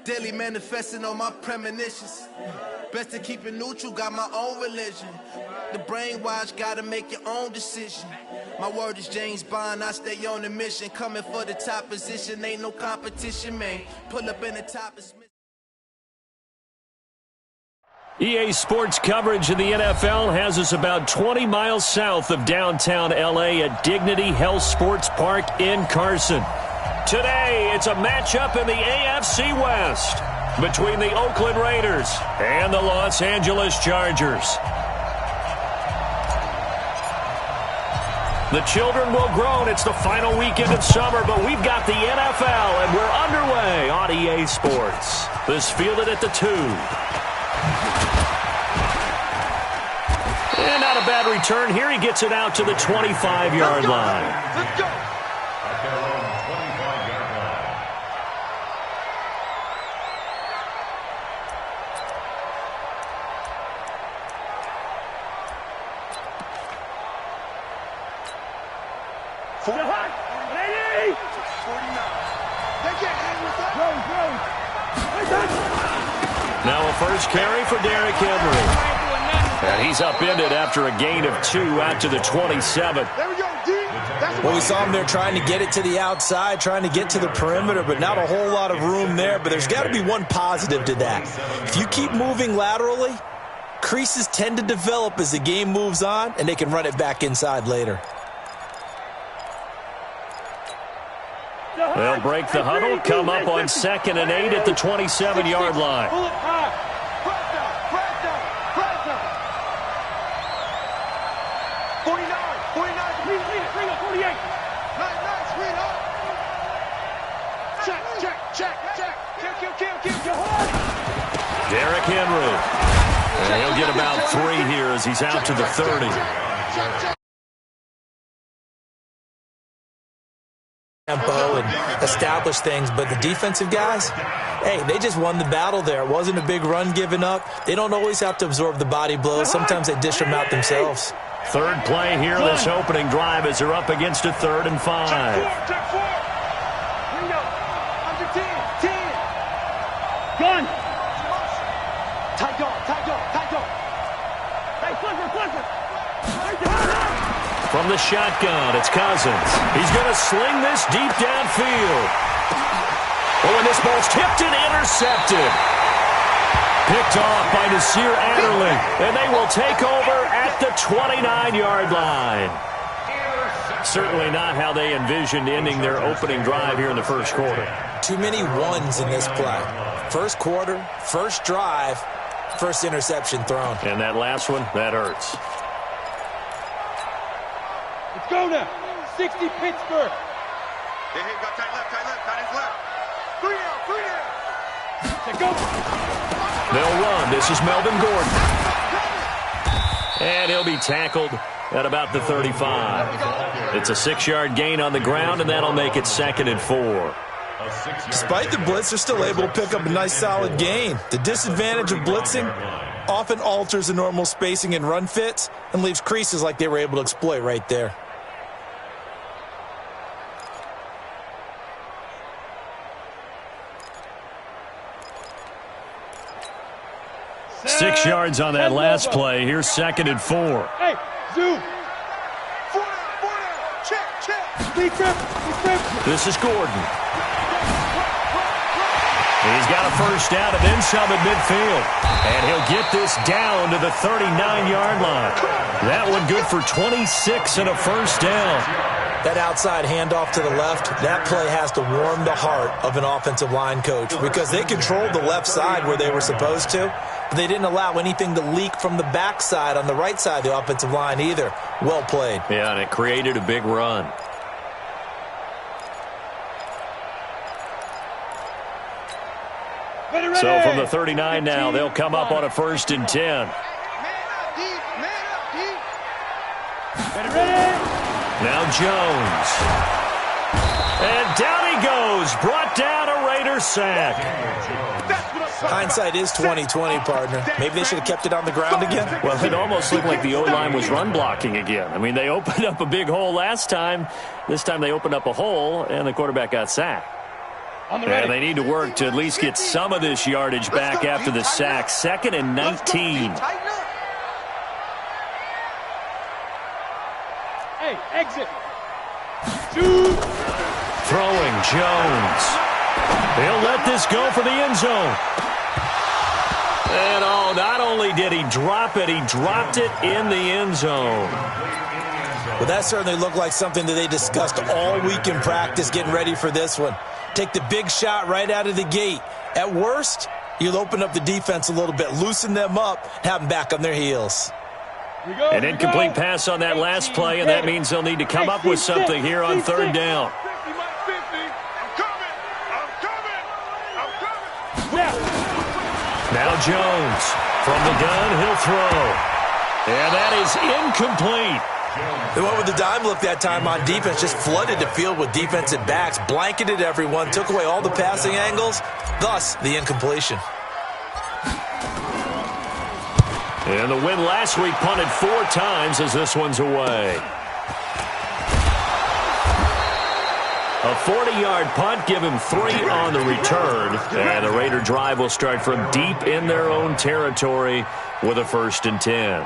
Daily manifesting on my premonitions. Best to keep it neutral, got my own religion. The brainwash, gotta make your own decision. My word is James Bond, I stay on the mission. Coming for the top position, ain't no competition, man. Pull up in the top. EA Sports coverage of the NFL has us about 20 miles south of downtown L.A. at Dignity Health Sports Park in Carson. Today, it's a matchup in the AFC West between the Oakland Raiders and the Los Angeles Chargers. The children will groan. It's the final weekend of summer, but we've got the NFL, and we're underway on EA Sports. This fielded at the 2. And not a bad return here. He gets it out to the 25-yard line. Let's go. Now a first carry for Derrick Henry. And he's upended after a gain of 2 out to the 27. Well, we saw him there trying to get it to the outside, trying to get to the perimeter, but not a whole lot of room there. But there's got to be one positive to that. If you keep moving laterally, creases tend to develop as the game moves on, and they can run it back inside later. They'll break the huddle, come up on 2nd and 8 at the 27-yard line. 48. Check. Kill. Derrick Henry. And he'll get about 3 here as he's out to the 30. Tempo and establish things, but the defensive guys, hey, they just won the battle there. It wasn't a big run given up. They don't always have to absorb the body blows. Sometimes they dish them out themselves. Third play here, this opening drive as they're up against a 3rd and 5. Check 4. Ringo, under 10. Gun. Tight go. Hey, Clifford. From the shotgun, it's Cousins. He's going to sling this deep downfield. Oh, and this ball's tipped and intercepted. Picked off by Nasir Adderley. And they will take over at the 29-yard line. Certainly not how they envisioned ending their opening drive here in the first quarter. Too many ones in this play. First quarter, first drive, first interception thrown. And that last one, that hurts. Let's go now. 60 Pittsburgh. Hey, got tight left. Tight his left. 3 down. Let's go. They'll run. This is Melvin Gordon. And he'll be tackled at about the 35. It's a 6-yard gain on the ground, and that'll make it 2nd and 4. Despite the blitz, they're still able to pick up a nice solid gain. The disadvantage of blitzing often alters the normal spacing and run fits and leaves creases like they were able to exploit right there. Six yards on that last play. Here's 2nd and 4. Hey, zoom. 4 down. Check. This is Gordon. He's got a first down and then some at midfield. And he'll get this down to the 39-yard line. That one good for 26 and a first down. That outside handoff to the left, that play has to warm the heart of an offensive line coach because they controlled the left side where they were supposed to, but they didn't allow anything to leak from the backside on the right side of the offensive line either. Well played. Yeah, and it created a big run. So from the 39 now, they'll come up on a 1st and 10. Now Jones. And down he goes. Brought down a Raider sack. Hindsight is 20/20, partner. Maybe they should have kept it on the ground again. Well, it almost looked like the O-line was run blocking again. I mean, they opened up a big hole last time. This time they opened up a hole, and the quarterback got sacked. And they need to work to at least get some of this yardage back after the sack. 2nd and 19. Hey, exit. Shoot. Throwing Jones. He'll let this go for the end zone. And not only did he drop it, he dropped it in the end zone. Well, that certainly looked like something that they discussed all week in practice getting ready for this one. Take the big shot right out of the gate. At worst, you'll open up the defense a little bit, loosen them up, have them back on their heels. An incomplete pass on that last play, and that means they'll need to come up with something here on 3rd down. Now Jones from the gun, he'll throw. And that is incomplete. They went with the dime look that time on defense, just flooded the field with defensive backs, blanketed everyone, took away all the passing angles, thus the incompletion. And the win last week punted 4 times as this one's away. A 40-yard punt, give him 3 on the return. And the Raider drive will start from deep in their own territory with a 1st and 10.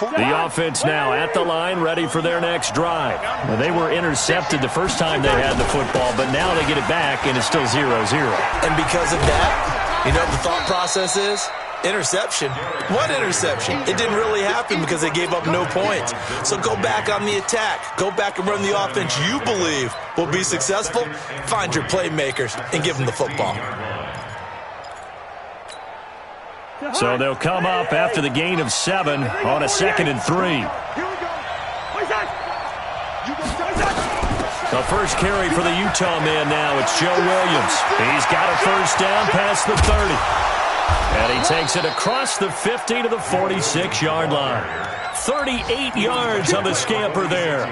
The offense now at the line, ready for their next drive. Now, they were intercepted the first time they had the football, but now they get it back, and it's still 0-0. And because of that, you know what the thought process is? Interception. What interception? It didn't really happen because they gave up no points. So go back on the attack. Go back and run the offense you believe will be successful. Find your playmakers and give them the football. So they'll come up after the gain of 7 on a 2nd and 3. The first carry for the Utah man now. It's Joe Williams. He's got a 1st down past the 30. And he takes it across the 50 to the 46-yard line. 38 yards on the scamper there.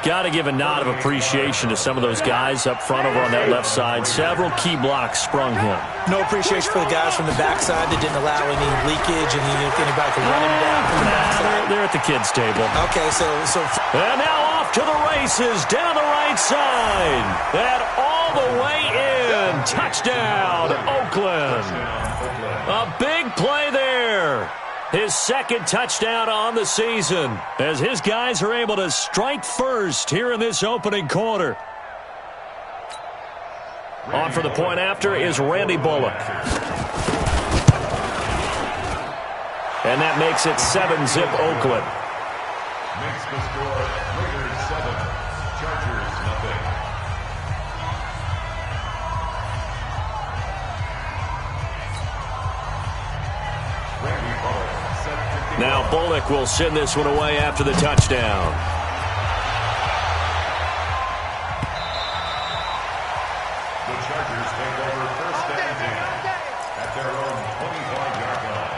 Got to give a nod of appreciation to some of those guys up front over on that left side. Several key blocks sprung him. No appreciation for the guys from the backside that didn't allow any leakage and anybody could run him down from the backside. They're at the kids' table. Okay, so. And now off to the races down the right side. And all the way in. Touchdown, Oakland. A big play there. His 2nd touchdown on the season as his guys are able to strike first here in this opening quarter. On for the point after is Randy Bullock. And that makes it 7-zip Oakland. Makes the score Raiders 7, Chargers nothing. Now Bullock will send this one away after the touchdown. The Chargers take over 1st and 10 at their own 25-yard line.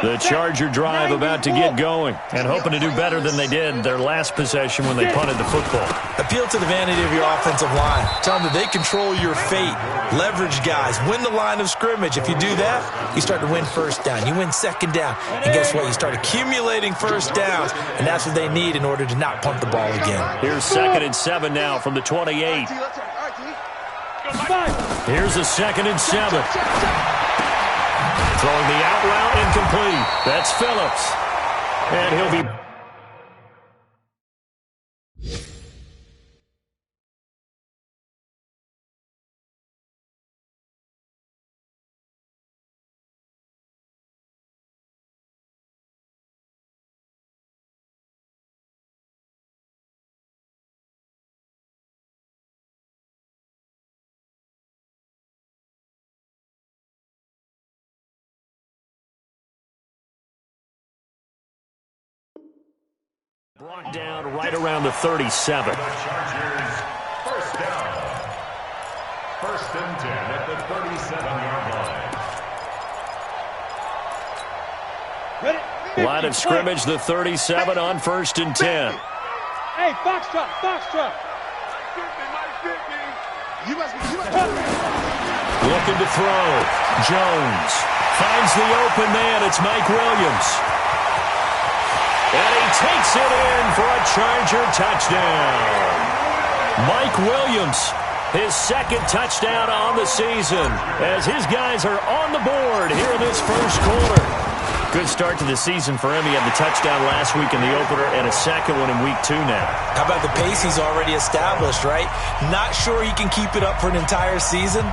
The Charger drive about to get going and hoping to do better than they did their last possession when they punted the football. Appeal to the vanity of your offensive line. Tell them that they control your fate. Leverage guys. Win the line of scrimmage. If you do that, you start to win 1st down. You win 2nd down. And guess what? You start accumulating 1st downs, and that's what they need in order to not punt the ball again. Here's 2nd and 7 now from the 28. Here's a 2nd and 7. Throwing the out route incomplete. That's Phillips. And he'll be... Brought down right around the 37. The Chargers 1st down. 1st and 10 at the 37-yard line. Line of scrimmage, the 37 on 1st and 10. Hey, Foxtrot, Foxtrot. Looking to throw. Jones finds the open man. It's Mike Williams. And he takes it in for a Charger touchdown. Mike Williams, his second touchdown on the season, as his guys are on the board here in this first quarter. Good start to the season for him. He had the touchdown last week in the opener and a second one in week 2 now. How about the pace he's already established, right? Not sure he can keep it up for an entire season,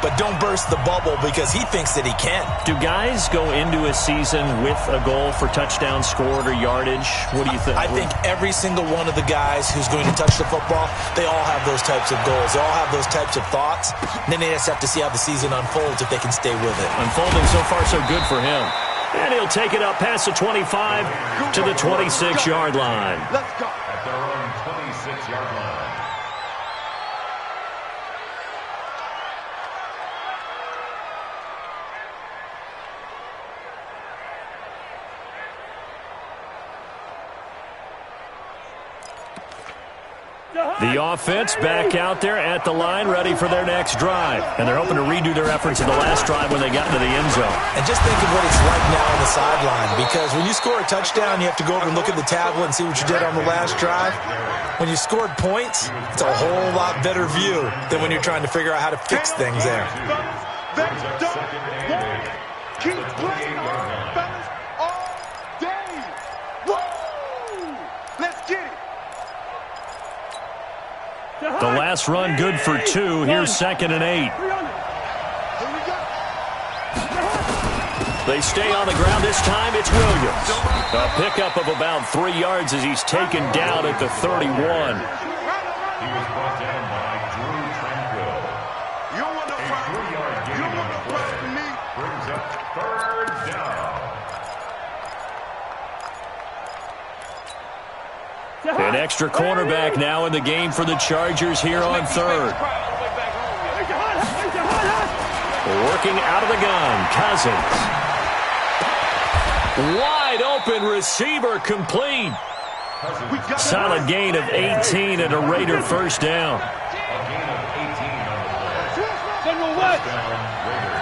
but don't burst the bubble because he thinks that he can. Do guys go into a season with a goal for touchdowns scored or yardage? What do you think? I think every single one of the guys who's going to touch the football, they all have those types of goals. They all have those types of thoughts. And then they just have to see how the season unfolds if they can stay with it. Unfolding so far so good for him. And he'll take it up past the 25 to the 26-yard line. Let's go. At their own 26-yard line. The offense back out there at the line, ready for their next drive. And they're hoping to redo their efforts in the last drive when they got into the end zone. And just think of what it's like now on the sideline, because when you score a touchdown, you have to go over and look at the tablet and see what you did on the last drive. When you scored points, it's a whole lot better view than when you're trying to figure out how to fix things there. Keep playing hard, fellas, all day. Woo! Let's get it. The last run good for 2. Here's 2nd and 8. They stay on the ground. This time it's Williams. A pickup of about 3 yards as he's taken down at the 31. He was brought down by Drew Tranquil. You don't want no A problem. 3-yard You gain don't want on no the problem from me. play brings up 3rd down. An extra cornerback now in the game for the Chargers here on 3rd. Working out of the gun, Cousins. Wide open receiver complete. Solid gain of 18 and a Raider first down. A gain of 18 on the play. General West. Down Raider.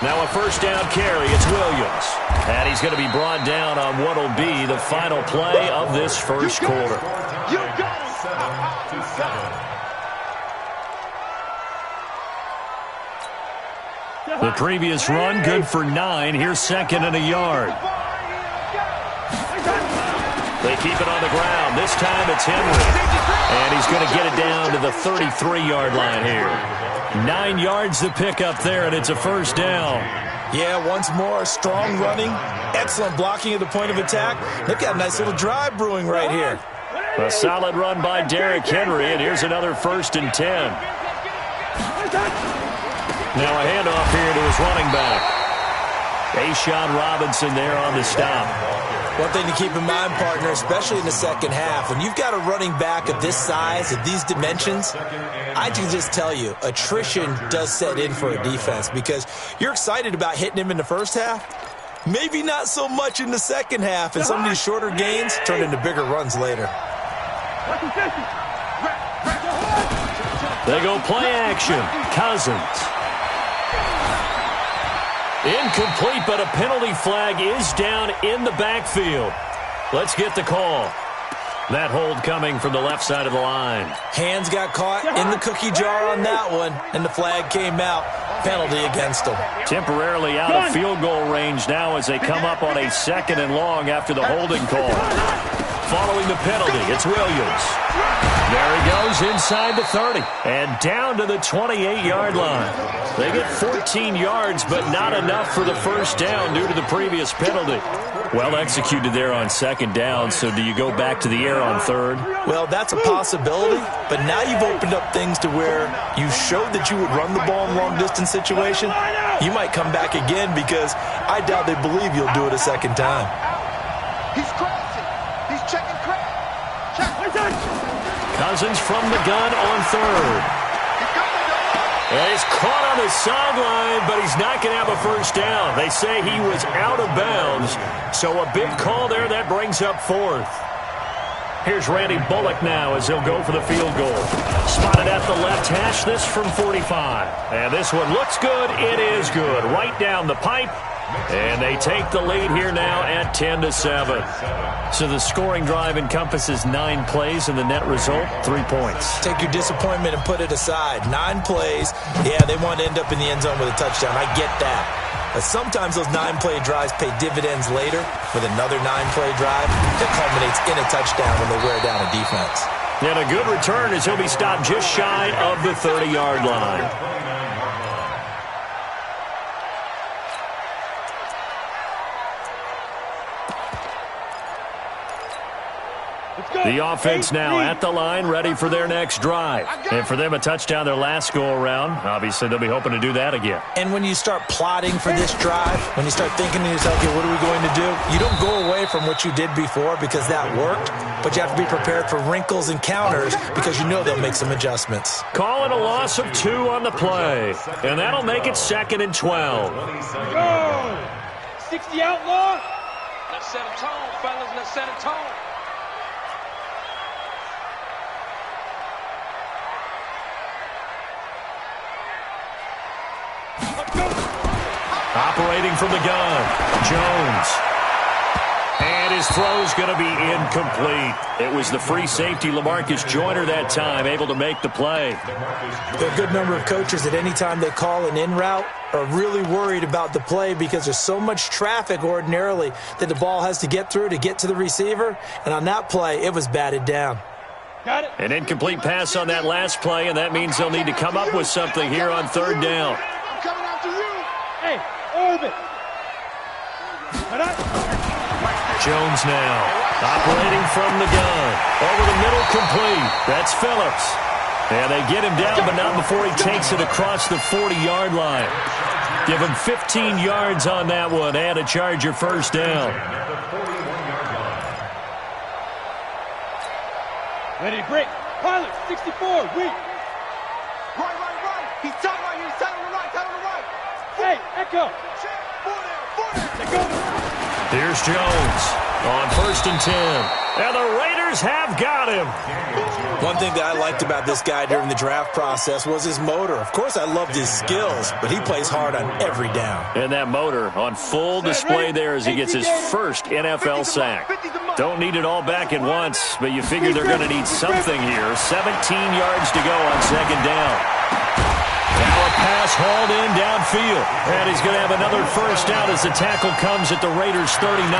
Now a first down carry. It's Williams. And he's going to be brought down on what will be the final play of this first quarter. You got it. 7-7. The previous run good for 9. Here's 2nd and a yard. They keep it on the ground. This time it's Henry. And he's going to get it down to the 33-yard line here. 9 yards to pick up there, and it's a first down. Yeah, once more, strong running, excellent blocking at the point of attack. They've got a nice little drive brewing right here. A solid run by Derrick Henry, and here's another 1st and 10. Now a handoff here to his running back. Ashawn Robinson there on the stop. One thing to keep in mind, partner, especially in the second half, when you've got a running back of this size, of these dimensions, I can just tell you, attrition does set in for a defense because you're excited about hitting him in the first half. Maybe not so much in the second half, and some of these shorter gains turn into bigger runs later. They go play action. Cousins. Incomplete, but a penalty flag is down in the backfield. Let's get the call. That hold coming from the left side of the line. Hands got caught in the cookie jar on that one, and the flag came out. Penalty against them. Temporarily out of field goal range now as they come up on a 2nd and long after the holding call. Following the penalty, it's Williams. There he goes inside the 30 and down to the 28-yard line. They get 14 yards, but not enough for the first down due to the previous penalty. Well executed there on 2nd down, so do you go back to the air on 3rd? Well, that's a possibility, but now you've opened up things to where you showed that you would run the ball in long-distance situation. You might come back again because I doubt they believe you'll do it a second time. He's crossing. He's checking crack. Cousins from the gun on 3rd. And he's caught on the sideline, but he's not going to have a first down. They say he was out of bounds, so a big call there that brings up 4th. Here's Randy Bullock now as he'll go for the field goal. Spotted at the left hash, this from 45. And this one looks good. It is good. Right down the pipe. And they take the lead here now at 10-7. So the scoring drive encompasses 9 plays, and the net result, 3 points. Take your disappointment and put it aside. 9 plays. Yeah, they want to end up in the end zone with a touchdown. I get that. But sometimes those 9-play drives pay dividends later with another 9-play drive that culminates in a touchdown when they wear down a defense. And a good return as he'll be stopped just shy of the 30-yard line. The offense now at the line, ready for their next drive. And for them, a touchdown their last go-around. Obviously, they'll be hoping to do that again. And when you start plotting for this drive, when you start thinking to yourself, okay, what are we going to do? You don't go away from what you did before because that worked, but you have to be prepared for wrinkles and counters because you know they'll make some adjustments. Call it a loss of 2 on the play, and that'll make it 2nd and 12. Go! 60 outlaw. Let's set a tone, fellas. Let's set a tone. Operating from the gun, Jones. And his throw's going to be incomplete. It was the free safety, LaMarcus Joyner, that time, able to make the play. There are a good number of coaches that any time they call an in route are really worried about the play because there's so much traffic ordinarily that the ball has to get through to get to the receiver. And on that play, it was batted down. Got it. An incomplete pass on that last play, and that means they'll need to come up with something here on 3rd down. I'm coming after you. Hey, orbit. Jones now, operating from the gun. Over the middle, complete. That's Phillips. And they get him down, but not before he takes it across the 40-yard line. Give him 15 yards on that one and a Charger first down. Ready to break. Pilot, 64, weak. Right. He's tight right here. He's tight on the right. Tight on the right. Hey, Echo. Check. 4 down. Let go. Here's Jones on 1st and 10. And the Raiders have got him. One thing that I liked about this guy during the draft process was his motor. Of course, I loved his skills, but he plays hard on every down. And that motor on full display there as he gets his first NFL sack. Don't need it all back at once, but you figure they're going to need something here. 17 yards to go on 2nd down. Now a pass hauled in downfield. And he's going to have another first down as the tackle comes at the Raiders' 39.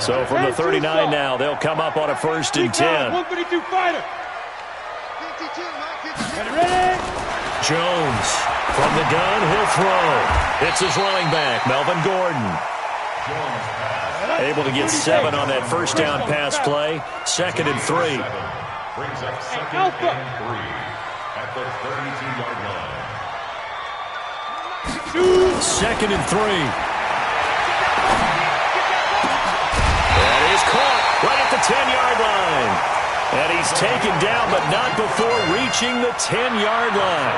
So from the 39 now, they'll come up on a 1st and 10. 132 fighter. Ready? Jones from the gun, he'll throw. It's his running back, Melvin Gordon. Able to get 7 on that first down pass play. 2nd and 3. Brings up 2nd and 3 at the 32-yard line. 2nd and 3. That is caught right at the 10-yard line. And he's taken down, but not before reaching the 10-yard line.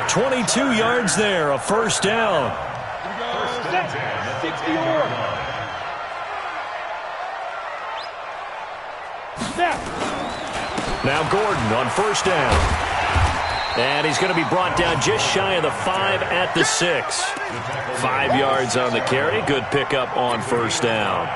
22 yards there, a first down. 60 or. Snap. Now Gordon on 1st down. And he's going to be brought down just shy of the 5 at the 6. 5 yards on the carry. Good pickup on 1st down.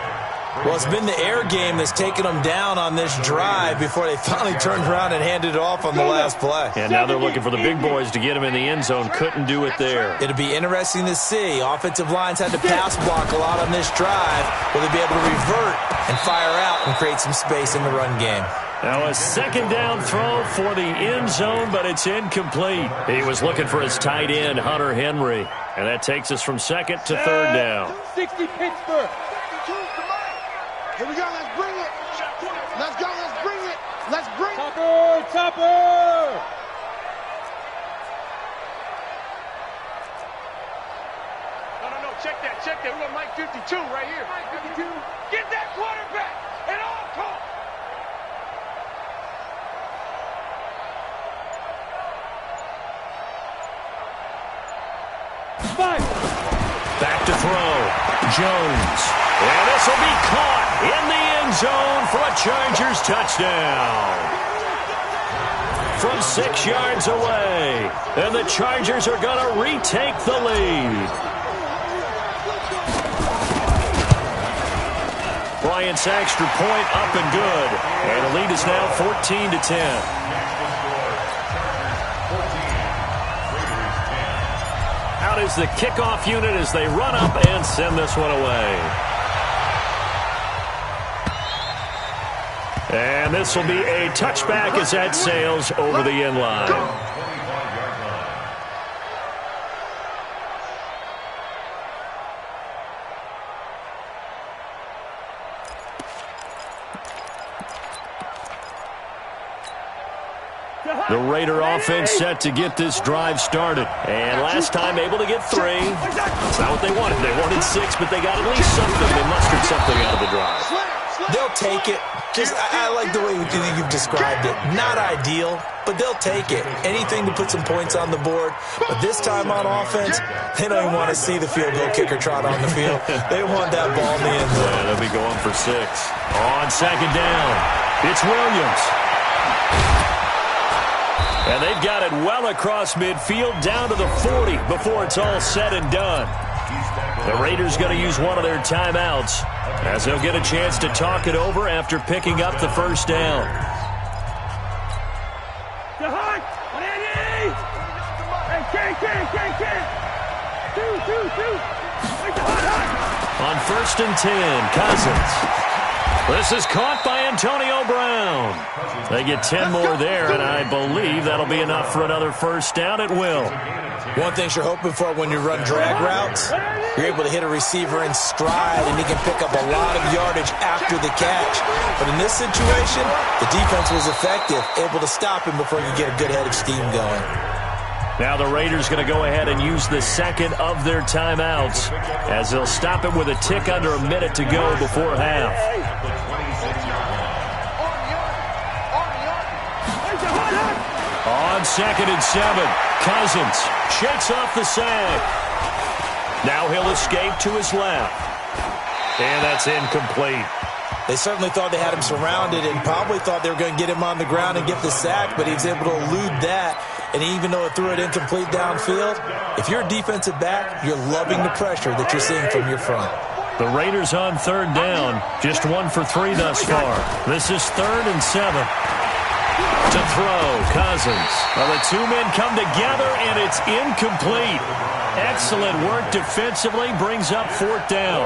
Well, it's been the air game that's taken them down on this drive before they finally turned around and handed it off on the last play. And now they're looking for the big boys to get him in the end zone. Couldn't do it there. It'll be interesting to see. Offensive lines had to pass block a lot on this drive. Will they be able to revert and fire out and create some space in the run game? Now a 2nd down throw for the end zone, but it's incomplete. He was looking for his tight end, Hunter Henry. And that takes us from 2nd to 3rd down. 60 Pittsburgh. Here we go. Let's bring it. Let's go. Let's bring it. Let's bring it. Topper. No. Check that. We got Mike 52 right here. Mike 52. Get that quarterback. And all call. Back to throw. Jones. And this will be caught in the end zone for a Chargers touchdown. From 6 yards away. And the Chargers are going to retake the lead. Bryant's extra point up and good. And the lead is now 14-10. Out is the kickoff unit as they run up and send this one away. And this will be a touchback as that sails over the end line. The Raider offense set to get this drive started. And last time able to get 3. It's not what they wanted. They wanted 6, but they got at least something. They mustered something out of the drive. They'll take it. I like the way you've described it. Not ideal, but they'll take it. Anything to put some points on the board. But this time on offense, they don't even want to see the field goal kicker trot on the field. They want that ball in the end zone. Yeah, they'll be going for 6. On second down, it's Williams. And they've got it well across midfield down to the 40 before it's all said and done. The Raiders going to use one of their timeouts as they'll get a chance to talk it over after picking up the first down. On 1st and 10, Cousins. This is caught by Antonio Brown. They get 10 more there, and I believe that'll be enough for another first down. It will. One thing you're hoping for when you run drag routes, you're able to hit a receiver in stride, and he can pick up a lot of yardage after the catch. But in this situation, the defense was effective, able to stop him before he could get a good head of steam going. Now the Raiders going to go ahead and use the second of their timeouts as they'll stop it with a tick under a minute to go before half. On 2nd and 7, Cousins shakes off the sack. Now he'll escape to his left. And that's incomplete. They certainly thought they had him surrounded and probably thought they were going to get him on the ground and get the sack, but he was able to elude that. And even though it threw it incomplete downfield, if you're a defensive back, you're loving the pressure that you're seeing from your front. The Raiders on 3rd down, just 1 for 3 thus far. This is 3rd and 7. To throw, Cousins. Well, the 2 men come together, and it's incomplete. Excellent work defensively, brings up 4th down.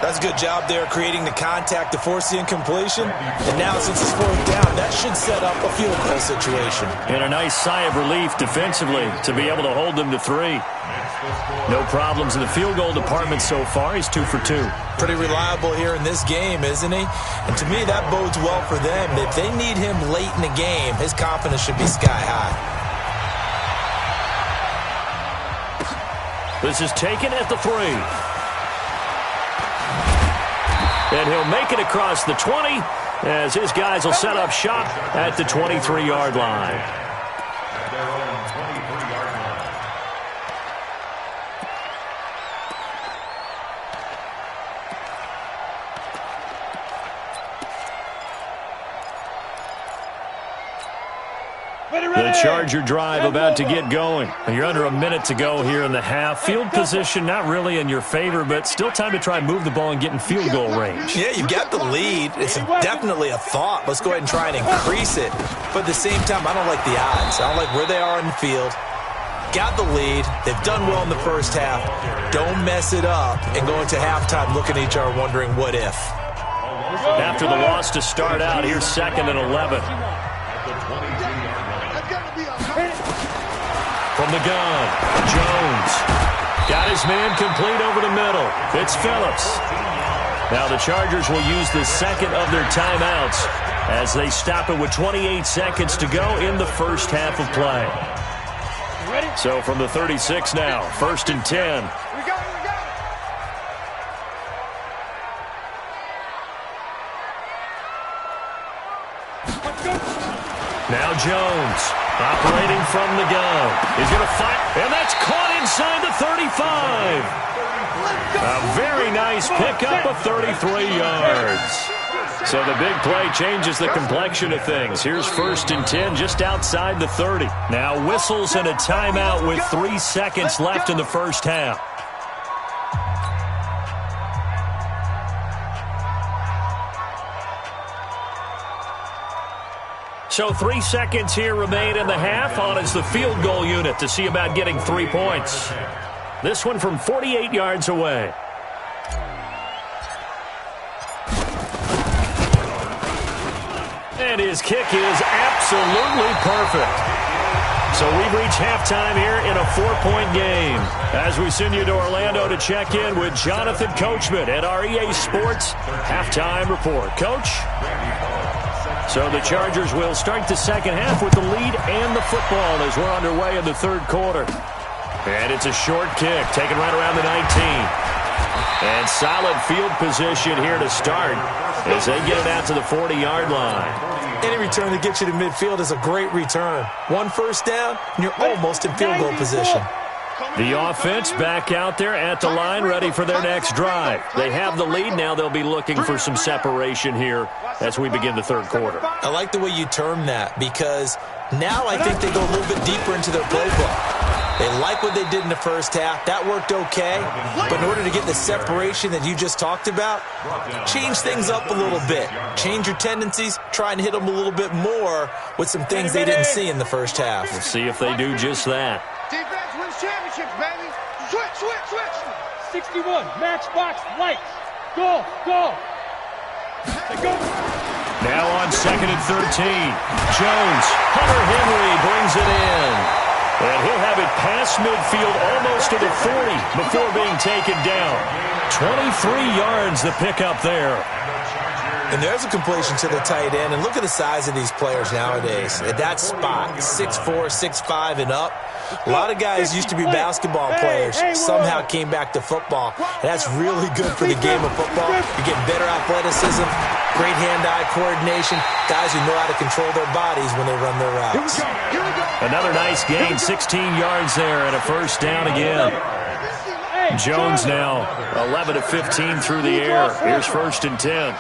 That's a good job there creating the contact to force the incompletion. And now since it's 4th down, that should set up a field goal situation. And a nice sigh of relief defensively to be able to hold them to 3. No problems in the field goal department so far. He's 2 for 2. Pretty reliable here in this game, isn't he? And to me, that bodes well for them. If they need him late in the game, his confidence should be sky high. This is taken at the 3. And he'll make it across the 20 as his guys will set up shop at the 23-yard line. At their own 23-yard line. The Charger drive about to get going. You're under a minute to go here in the half. Field position not really in your favor, but still time to try and move the ball and get in field goal range. Yeah, you've got the lead. It's definitely a thought. Let's go ahead and try and increase it. But at the same time, I don't like the odds. I don't like where they are on the field. Got the lead. They've done well in the first half. Don't mess it up and go into halftime looking at each other wondering what if. After the loss to start out, here's 2nd and 11. From the gun, Jones. Got his man complete over the middle. It's Phillips. Now the Chargers will use the second of their timeouts as they stop it with 28 seconds to go in the first half of play. So from the 36 now, 1st and 10. Now Jones. Operating from the gun. He's going to fire, and that's caught inside the 35. A very nice pickup of 33 yards. So the big play changes the complexion of things. Here's 1st and 10 just outside the 30. Now whistles and a timeout with 3 seconds left in the first half. So 3 seconds here remain in the half. On is the field goal unit to see about getting 3 points. This one from 48 yards away. And his kick is absolutely perfect. So we've reached halftime here in a 4-point game. As we send you to Orlando to check in with Jonathan Coachman at our EA Sports Halftime Report. Coach? So the Chargers will start the second half with the lead and the football as we're underway in the third quarter. And it's a short kick, taken right around the 19. And solid field position here to start as they get it out to the 40-yard line. Any return that gets you to midfield is a great return. 1 first down, and you're almost in field goal position. The offense back out there at the line, ready for their next drive. They have the lead. Now they'll be looking for some separation here as we begin the third quarter. I like the way you term that because now I think they go a little bit deeper into their playbook. They like what they did in the first half. That worked okay. But in order to get the separation that you just talked about, change things up a little bit. Change your tendencies. Try and hit them a little bit more with some things they didn't see in the first half. We'll see if they do just that. Defense wins championships, baby. Switch. 61, matchbox, lights. Go. Go. Now on 2nd and 13. Jones, Hunter Henry brings it in. And he'll have it past midfield almost to the 40 before being taken down. 23 yards the pickup there. And there's a completion to the tight end. And look at the size of these players nowadays. At that spot, 6'4", 6'5", and up. A lot of guys used to be basketball players, somehow came back to football. And that's really good for the game of football. You're getting better athleticism, great hand-eye coordination, guys who know how to control their bodies when they run their routes. Another nice gain, 16 yards there, and a first down again. Jones now 11 of 15 through the air. Here's 1st and 10.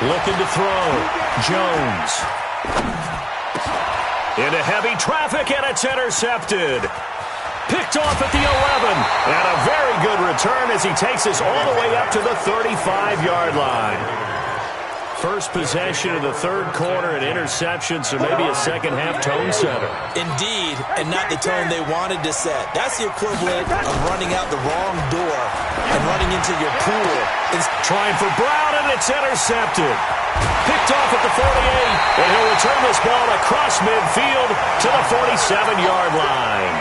Looking to throw. Jones. Into heavy traffic, and it's intercepted. Picked off at the 11. And a very good return as he takes us all the way up to the 35-yard line. First possession of the third quarter, an interception, so maybe a second-half tone setter. Indeed, and not the tone they wanted to set. That's the equivalent of running out the wrong door and running into your pool. It's trying for Brown, and it's intercepted. Picked off at the 48, and he'll return this ball across midfield to the 47-yard line.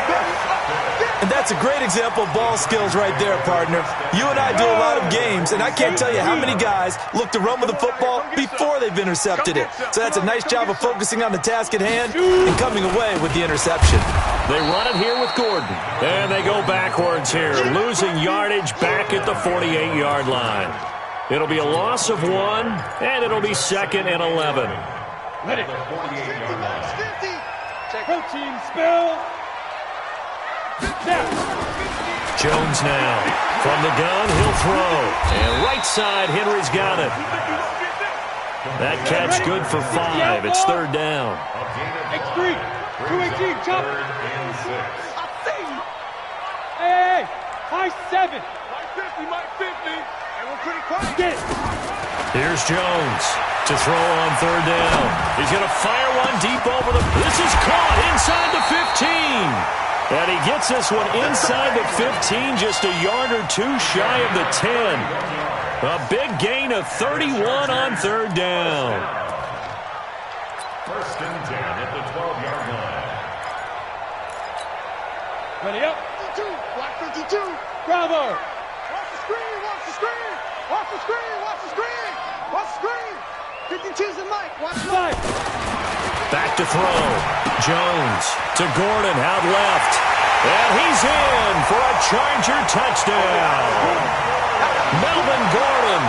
And that's a great example of ball skills right there, partner. You and I do a lot of games, and I can't tell you how many guys look to run with the football before they've intercepted it. So that's a nice job of focusing on the task at hand and coming away with the interception. They run it here with Gordon, and they go backwards here, losing yardage back at the 48-yard line. It'll be a loss of 1, and it'll be 2nd and 11. Ready. Protein spill. Jones now. From the gun, he'll throw. And right side, Henry's got it. That catch good for 5. It's 3rd down. X3. 218, chop. Hey. High 7. Mike 50. And we're pretty quiet. Get it. Here's Jones to throw on 3rd down. He's going to fire one deep over the... This is caught inside the 15. And he gets this one inside the 15, just a yard or 2 shy of the 10. A big gain of 31 on 3rd down. 1st and 10 at the 12-yard line. Ready up. 52. Block 52. Bravo. Watch the screen. Watch the screen. Watch the screen. Watch the screen. Watch the screen. 52's the mic. Watch the mic. Back to throw. Jones to Gordon out left. And he's in for a Charger touchdown. Melvin Gordon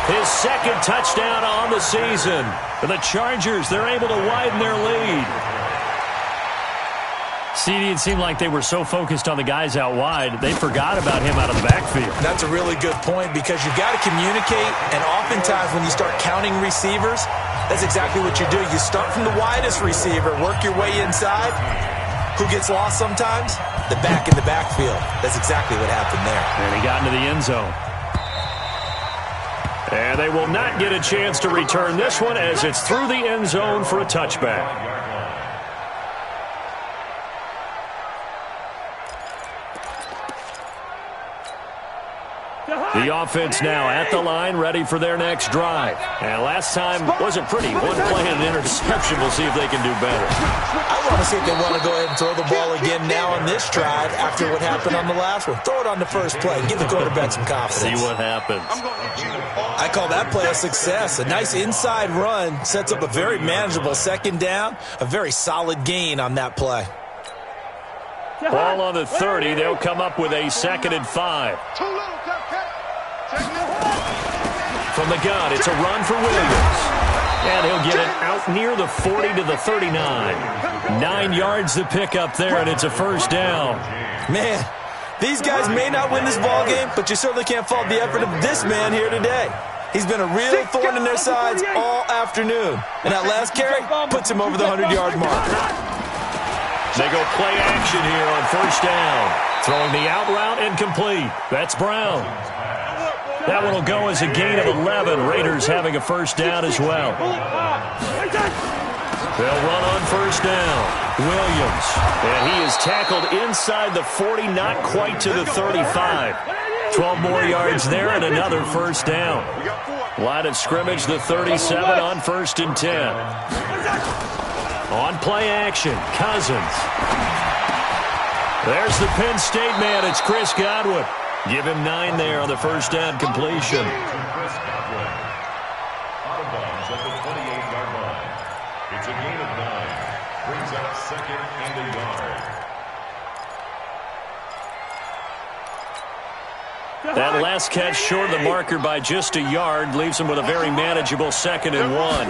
His second touchdown on the season. For the Chargers, they're able to widen their lead. CD, it seemed like they were so focused on the guys out wide, they forgot about him out of the backfield. That's a really good point because you've got to communicate, and oftentimes when you start counting receivers, that's exactly what you do. You start from the widest receiver, work your way inside. Who gets lost sometimes? The back in the backfield. That's exactly what happened there. And he got into the end zone. And they will not get a chance to return this one as it's through the end zone for a touchback. The offense now at the line, ready for their next drive. And last time wasn't pretty. One play and an interception. We'll see if they can do better. I want to see if they want to go ahead and throw the ball again now on this drive after what happened on the last one. Throw it on the first play. Give the quarterback some confidence. See what happens. I call that play a success. A nice inside run sets up a very manageable second down. A very solid gain on that play. Ball on the 30. They'll come up with a 2nd and 5. From the gun, it's a run for Williams. And he'll get it out near the 40 to the 39. 9 yards to pick up there, and it's a first down. Man, these guys may not win this ball game, but you certainly can't fault the effort of this man here today. He's been a real thorn in their sides all afternoon. And that last carry puts him over the 100-yard mark. They go play action here on first down. Throwing the out route incomplete. That's Brown. That one will go as a gain of 11. Raiders having a first down as well. They'll run on first down. Williams. And he is tackled inside the 40, not quite to the 35. 12 more yards there and another first down. Line of scrimmage, the 37 on 1st and 10. On play action, Cousins. There's the Penn State man. It's Chris Godwin. Give him 9 there on the first down completion. Chris Godwin. Out of bounds at the 28-yard line. It's a gain of 9. Brings up 2nd and a yard. That last catch short of the marker by just a yard leaves him with a very manageable 2nd and 1.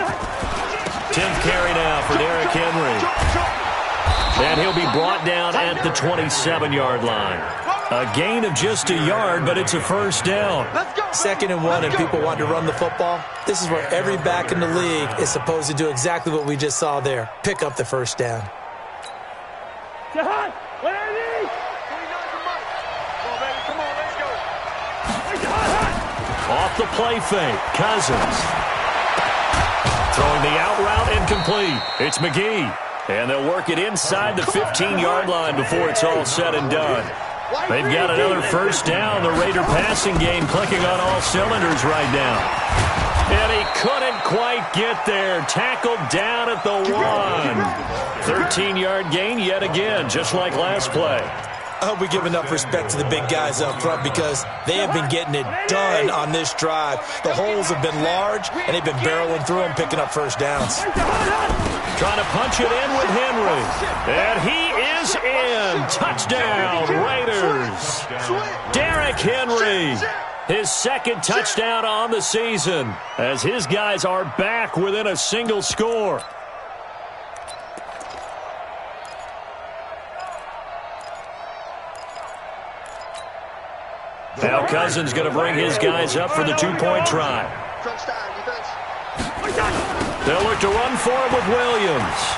10th carry now for Derrick Henry. And he'll be brought down at the 27-yard line. A gain of just a yard, but it's a first down. 2nd and 1, and people want to run the football. This is where every back in the league is supposed to do exactly what we just saw there. Pick up the first down. Off the play fake, Cousins. Throwing the out route incomplete. It's McGee. And they'll work it inside the 15-yard line before it's all said and done. They've got another first down. The Raider passing game clicking on all cylinders right now. And he couldn't quite get there. Tackled down at the 1. 13-yard gain yet again, just like last play. I hope we give enough respect to the big guys up front because they have been getting it done on this drive. The holes have been large, and they've been barreling through them, picking up first downs. Trying to punch it in with Henry. And he is in. Touchdown, Raiders. Derrick Henry. His 2nd touchdown on the season as his guys are back within a single score. Now Cousins going to bring his guys up for the 2-point try. They'll look to run for it with Williams.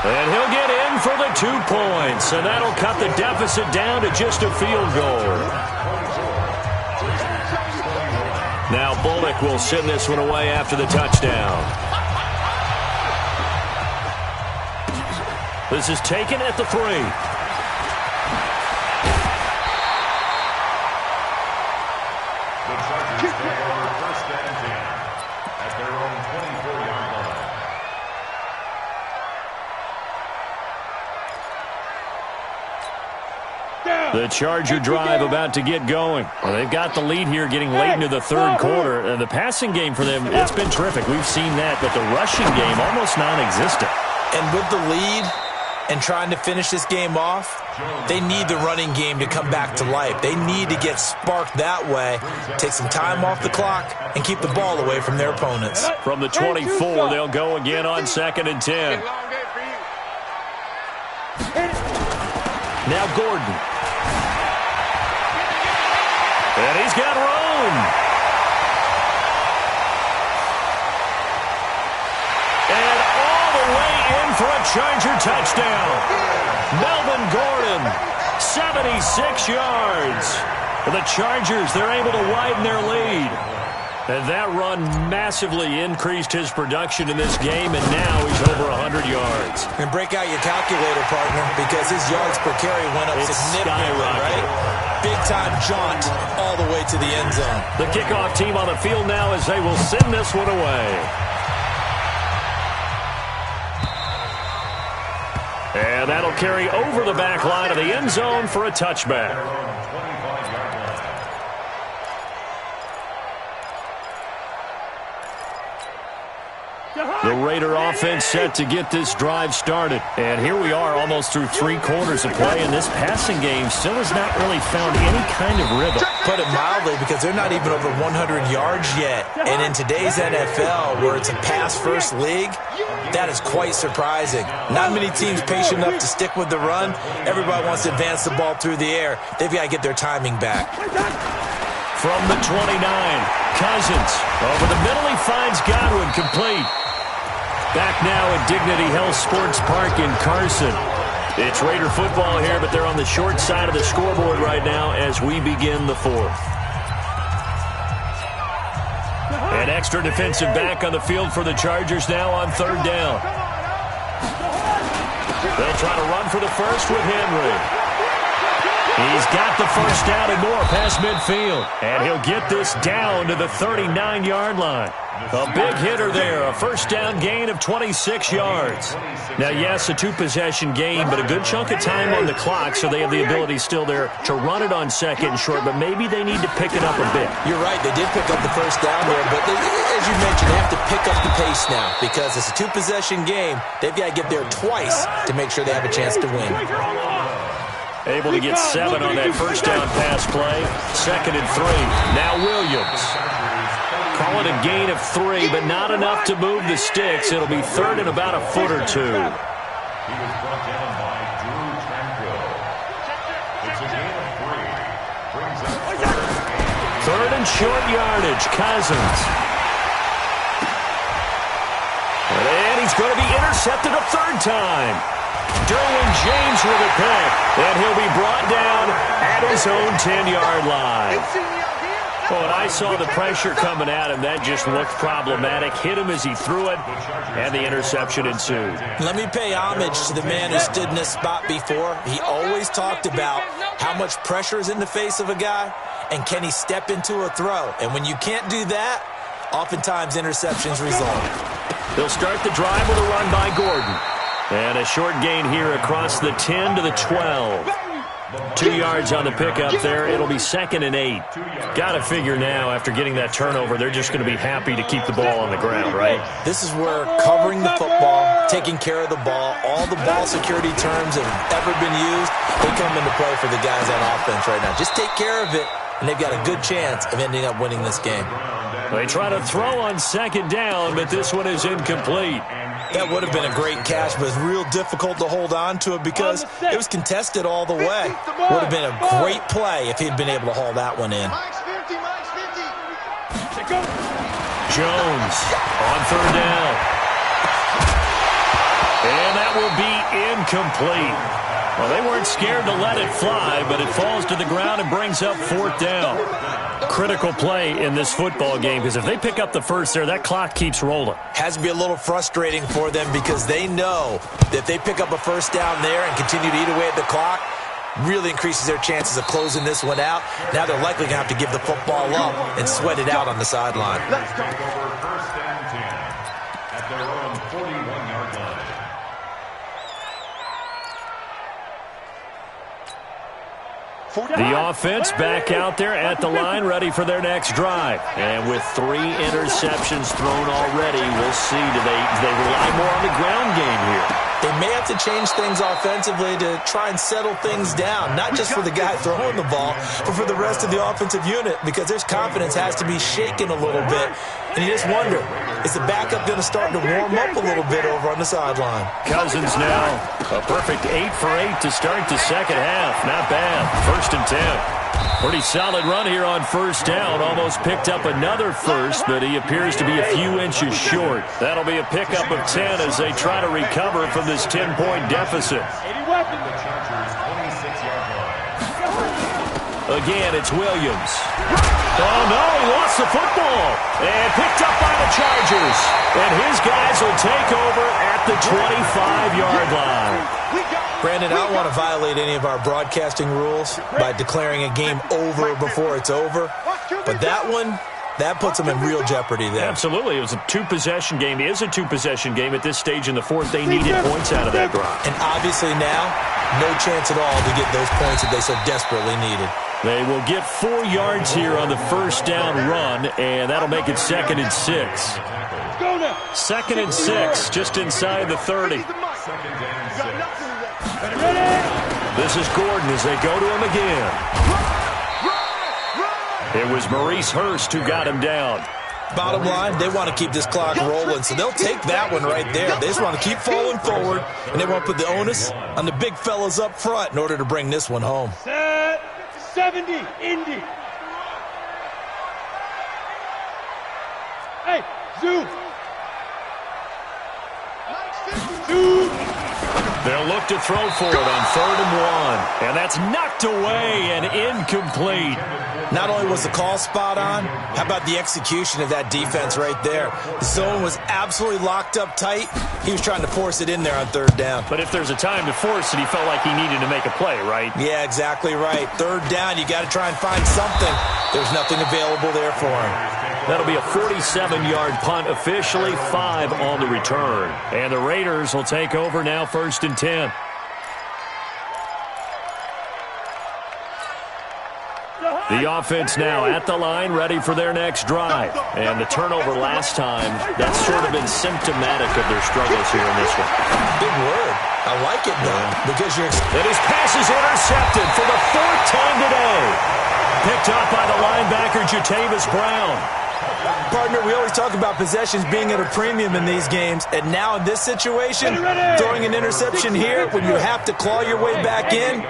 And he'll get in for the 2 points. And that'll cut the deficit down to just a field goal. Now Bullock will send this one away after the touchdown. This is taken at the 3. The Charger drive about to get going. Well, they've got the lead here getting late into the 3rd quarter. And the passing game for them, it's been terrific. We've seen that, but the rushing game almost non-existent. And with the lead, and trying to finish this game off, they need the running game to come back to life. They need to get sparked that way, take some time off the clock, and keep the ball away from their opponents. From the 24, they'll go again on 2nd and 10. Now Gordon. And he's got room. And all the way in for a Charger touchdown. Melvin Gordon, 76 yards. For the Chargers, they're able to widen their lead. And that run massively increased his production in this game, and now he's over 100 yards. And break out your calculator, partner, because his yards per carry went up significantly, right? Big-time jaunt all the way to the end zone. The kickoff team on the field now as they will send this one away. And that'll carry over the back line of the end zone for a touchback. The Raider offense set to get this drive started. And here we are almost through 3 quarters of play, and this passing game still has not really found any kind of rhythm. Put it mildly, because they're not even over 100 yards yet. And in today's NFL, where it's a pass-first league, that is quite surprising. Not many teams patient enough to stick with the run. Everybody wants to advance the ball through the air. They've got to get their timing back. From the 29, Cousins. Over the middle, he finds Godwin, complete. Back now at Dignity Health Sports Park in Carson. It's Raider football here, but they're on the short side of the scoreboard right now as we begin the 4th. An extra defensive back on the field for the Chargers now on 3rd down. They'll try to run for the first with Henry. He's got the first down and more past midfield. And he'll get this down to the 39-yard line. A big hitter there, a first down gain of 26 yards. Now, yes, a 2-possession game, but a good chunk of time on the clock, so they have the ability still there to run it on 2nd and short, but maybe they need to pick it up a bit. You're right, they did pick up the first down there, but as you mentioned, they have to pick up the pace now because it's a 2-possession game. They've got to get there twice to make sure they have a chance to win. Able to get 7 on that first down pass play. 2nd and 3. Now Williams. Call it a gain of 3, but not enough to move the sticks. It'll be 3rd and about a foot or 2. He was brought down by Drew Tranquil. It's a gain of 3. Brings up 3rd and short yardage. Cousins. And he's going to be intercepted a 3rd time. Derwin James with a pick, and he'll be brought down at his own 10-yard line. Well, when I saw the pressure coming at him, that just looked problematic. Hit him as he threw it, and the interception ensued. Let me pay homage to the man who stood in this spot before. He always talked about how much pressure is in the face of a guy, and can he step into a throw. And when you can't do that, oftentimes interceptions result. They'll start the drive with a run by Gordon. And a short gain here across the 10 to the 12. 2 yards on the pickup there. It'll be 2nd and 8. Got to figure now, after getting that turnover, they're just going to be happy to keep the ball on the ground, right? This is where covering the football, taking care of the ball, all the ball security terms that have ever been used, they come into play for the guys on offense right now. Just take care of it, and they've got a good chance of ending up winning this game. They try to throw on 2nd down, but this one is incomplete. That would have been a great catch, but it's real difficult to hold on to it because it was contested all the way. Would have been a great play if he'd been able to haul that one in. Jones on 3rd down. And that will be incomplete. Well, they weren't scared to let it fly, but it falls to the ground and brings up 4th down. Critical play in this football game, because if they pick up the first there, that clock keeps rolling. Has to be a little frustrating for them because they know that if they pick up a first down there and continue to eat away at the clock, really increases their chances of closing this one out. Now they're likely going to have to give the football up and sweat it out on the sideline. Let's go for 1st and 10 at their own 41-yard line. The offense back out there at the line, ready for their next drive. And with 3 interceptions thrown already, we'll see. Do they rely more on the ground game here? They may have to change things offensively to try and settle things down, not just for the guy throwing the ball, but for the rest of the offensive unit, because their confidence has to be shaken a little bit. And you just wonder, is the backup going to start to warm up a little bit over on the sideline? Cousins now a perfect 8 for 8 to start the second half. Not bad. 1st and 10. Pretty solid run here on first down. Almost picked up another first, but he appears to be a few inches short. That'll be a pickup of 10 as they try to recover from this 10-point deficit. Again, it's Williams. Oh, no, he lost the football. And picked up by the Chargers. And his guys will take over at the 25-yard line. Brandon, I don't want to violate any of our broadcasting rules by declaring a game over before it's over. But that one, that puts them in real jeopardy there. Absolutely. It was a 2-possession game. It is a 2-possession game at this stage in the 4th. They needed points out of that drive. And obviously now, no chance at all to get those points that they so desperately needed. They will get 4 yards here on the first down run, and that'll make it 2nd and 6. 2nd and 6, just inside the 30. This is Gordon as they go to him again. It was Maurice Hurst who got him down. Bottom line, they want to keep this clock rolling, so they'll take that one right there. They just want to keep falling forward, and they want to put the onus on the big fellas up front in order to bring this one home. Set 70, Indy. Hey, zoom. Zoom. They'll look to throw for it on 3rd and 1. And that's knocked away and incomplete. Not only was the call spot on, how about the execution of that defense right there? The zone was absolutely locked up tight. He was trying to force it in there on 3rd down. But if there's a time to force it, he felt like he needed to make a play, right? Yeah, exactly right. 3rd down, you got to try and find something. There's nothing available there for him. That'll be a 47-yard punt, officially 5 on the return. And the Raiders will take over now, 1st and 10. The offense now at the line, ready for their next drive. And the turnover last time, that's sort of been symptomatic of their struggles here in this one. Big word. I like it, though, because you're... And his pass is intercepted for the 4th time today. Picked up by the linebacker, Jatavis Brown. Partner, we always talk about possessions being at a premium in these games, and now in this situation, throwing an interception here when you have to claw your way back in,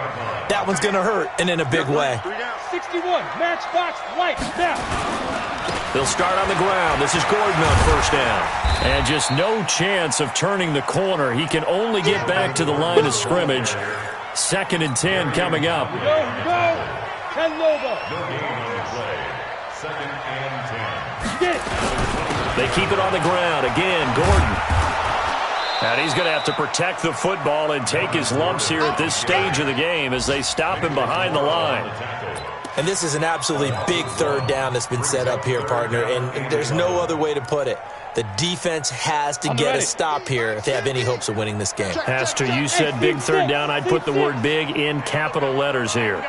that one's going to hurt, and in a big way. 61, matchbox, light, now. They'll start on the ground. This is Gordon on 1st down. And just no chance of turning the corner. He can only get back to the line of scrimmage. 2nd and 10 coming up. Go, Ken Lobo. No gain on the play. 2nd and 10. They keep it on the ground. Again, Gordon. And he's going to have to protect the football and take his lumps here at this stage of the game as they stop him behind the line. And this is an absolutely big 3rd down that's been set up here, partner, and there's no other way to put it. The defense has to get a stop here if they have any hopes of winning this game. Has to. You said big 3rd down. I'd put the word big in capital letters here.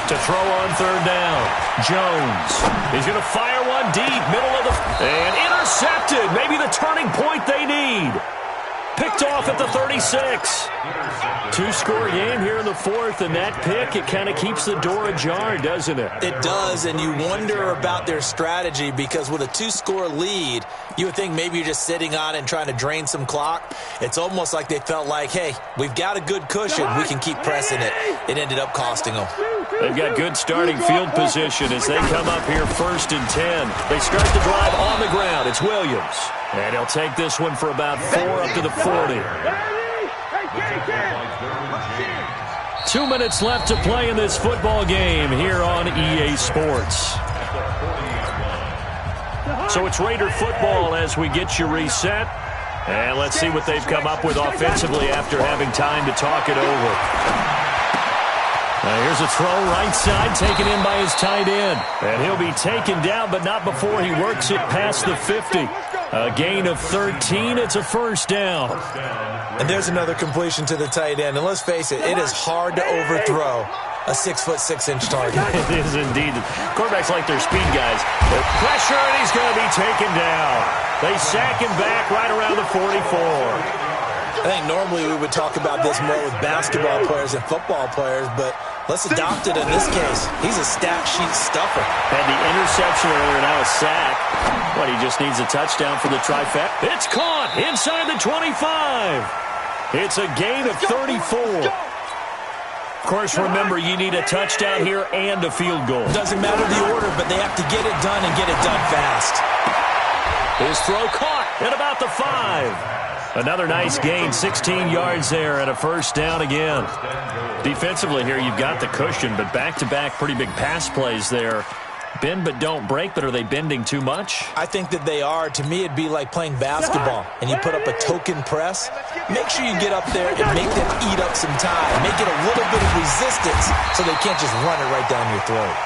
To throw on 3rd down. Jones. He's going to fire one deep, middle of the... And intercepted. Maybe the turning point they need. Picked off at the 36. 2-score game here in the 4th, and that pick, it kind of keeps the door ajar, doesn't it? It does, and you wonder about their strategy because with a 2-score lead, you would think maybe you're just sitting on it and trying to drain some clock. It's almost like they felt like, hey, we've got a good cushion. We can keep pressing it. It ended up costing them. They've got good starting field position as they come up here 1st and 10. They start the drive on the ground. It's Williams. And he'll take this one for about 4 up to the 40. 2 minutes left to play in this football game here on EA Sports. So it's Raider football as we get you reset. And let's see what they've come up with offensively after having time to talk it over. Now here's a throw right side, taken in by his tight end. And he'll be taken down, but not before he works it past the 50. A gain of 13. It's a 1st down. And there's another completion to the tight end. And let's face it, it is hard to overthrow a 6'6" target. It is indeed. Quarterbacks like their speed guys. The pressure, and he's going to be taken down. They sack him back right around the 44. I think normally we would talk about this more with basketball players and football players, but let's adopt it in this case. He's a stat sheet stuffer. Had the interception earlier, now a sack. What, he just needs a touchdown for the trifecta? It's caught inside the 25. It's a gain of 34. Of course, remember, you need a touchdown here and a field goal. Doesn't matter the order, but they have to get it done and get it done fast. His throw caught at about the 5. Another nice gain, 16 yards there and a first down again. Defensively here, you've got the cushion, but back-to-back pretty big pass plays there. Bend but don't break, but are they bending too much? I think that they are. To me, it'd be like playing basketball, and you put up a token press. Make sure you get up there and make them eat up some time. Make it a little bit of resistance so they can't just run it right down your throat.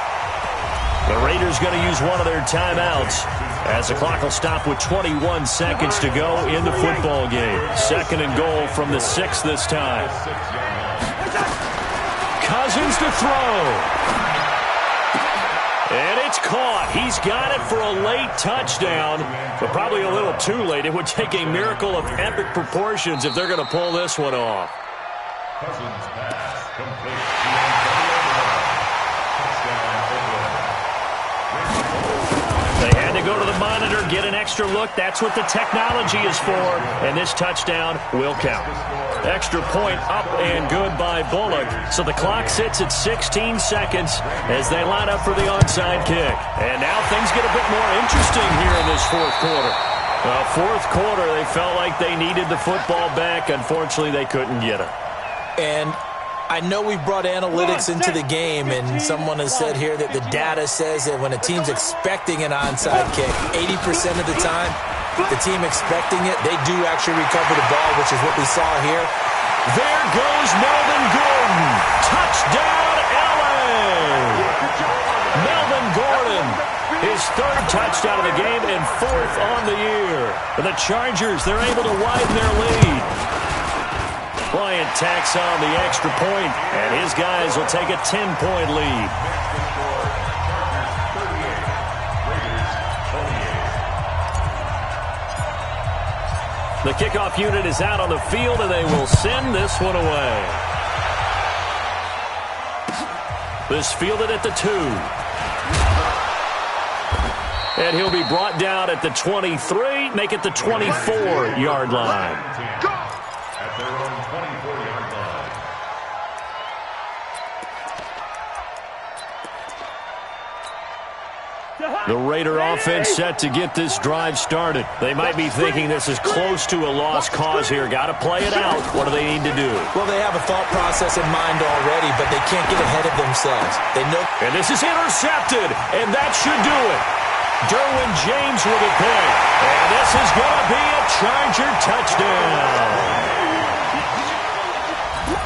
The Raiders going to use one of their timeouts as the clock will stop with 21 seconds to go in the football game. 2nd and goal from the 6 this time. Cousins to throw. And it's caught. He's got it for a late touchdown, but probably a little too late. It would take a miracle of epic proportions if they're going to pull this one off. Cousins pass complete. They had to go to the monitor, get an extra look. That's what the technology is for, and this touchdown will count. Extra point up and good by Bullock. So the clock sits at 16 seconds as they line up for the onside kick. And now things get a bit more interesting here in this fourth quarter. Fourth quarter, they felt like they needed the football back. Unfortunately, they couldn't get it. And I know we've brought analytics into the game, and someone has said here that the data says that when a team's expecting an onside kick, 80% of the time, the team expecting it, they do actually recover the ball, which is what we saw here. There goes Melvin Gordon. Touchdown, LA! Melvin Gordon, his 3rd touchdown of the game and 4th on the year. For the Chargers, they're able to widen their lead. Bryant tacks on the extra point, and his guys will take a 10-point lead. The kickoff unit is out on the field, and they will send this one away. This fielded at the 2. And he'll be brought down at the 23, make it the 24-yard line. At their own 24-yard line. The Raider offense set to get this drive started. They might be thinking this is close to a lost cause here. Got to play it out. What do they need to do? Well, they have a thought process in mind already, but they can't get ahead of themselves. They know. And this is intercepted, and that should do it. Derwin James with a pick. And this is going to be a Charger touchdown.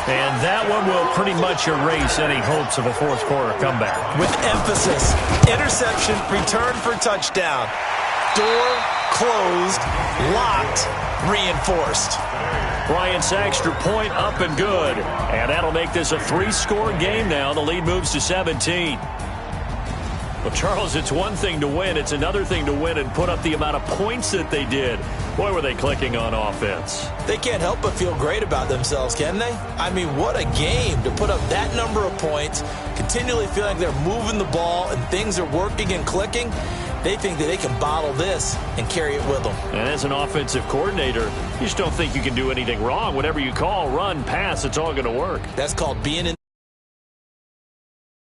And that one will pretty much erase any hopes of a fourth quarter comeback. With emphasis, interception, return for touchdown. Door closed, locked, reinforced. Bryant's extra point up and good. And that'll make this a 3-score game now. The lead moves to 17. Well, Charles, it's one thing to win. It's another thing to win and put up the amount of points that they did. Boy, were they clicking on offense. They can't help but feel great about themselves, can they? I mean, what a game to put up that number of points, continually feeling like they're moving the ball and things are working and clicking. They think that they can bottle this and carry it with them. And as an offensive coordinator, you just don't think you can do anything wrong. Whatever you call, run, pass, it's all going to work. That's called being in